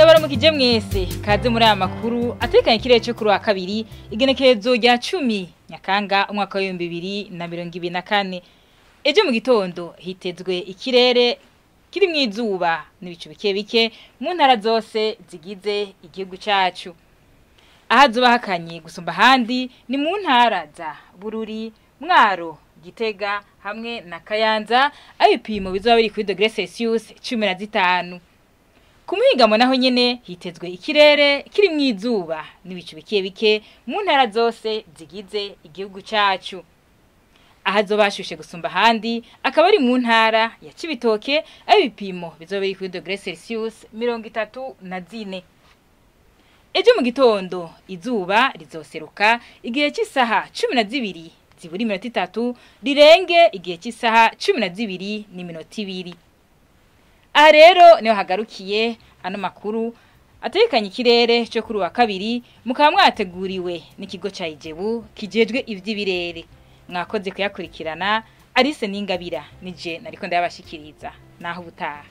Ndabaramukije mwese kaze muri aya makuru atekanye ikirere cyo kuri wa kabiri igenekerezo rya 10 Nyakanga umwaka wa 2024. Ejo mu gitondo hitezwe ikirere kiri mwizuba n'ibicu bike bike mu ntara zose zigize igihugu cyacu. Ahazuba hakanye gusumba handi ni mu ntara za Bururi, Mwaro, Gitega hamwe na Kayanza, ibipimo bizoba biri kuri degree Celsius 15. Kumuhingamo naho nyene hitezwe ikirere kiri mwizuba n'ibicu bike bike mu ntara zose zigize igihugu cyacu. Ahazoba hashushe gusumba handi akaba ari mu ntara ya Cibitoke, ibipimo bizoba biri kuri degree Celsius 34. Ejo mu gitondo izuba rizoseruka igihe cy'isaha 12 ziburi minota 3 rirenge igihe cy'isaha 12 n'iminota 2. Aha rero niho hagarukiye ano makuru atekanye ikirere cyo kuri wa kabiri, mukaba mwateguriwe n'ikigo ca Ijebu kijejwe ivy'ibirere. Mwakoze kuyakurikirana. Alice Ningabira nije nariko ndabashikiriza naho ubutaha.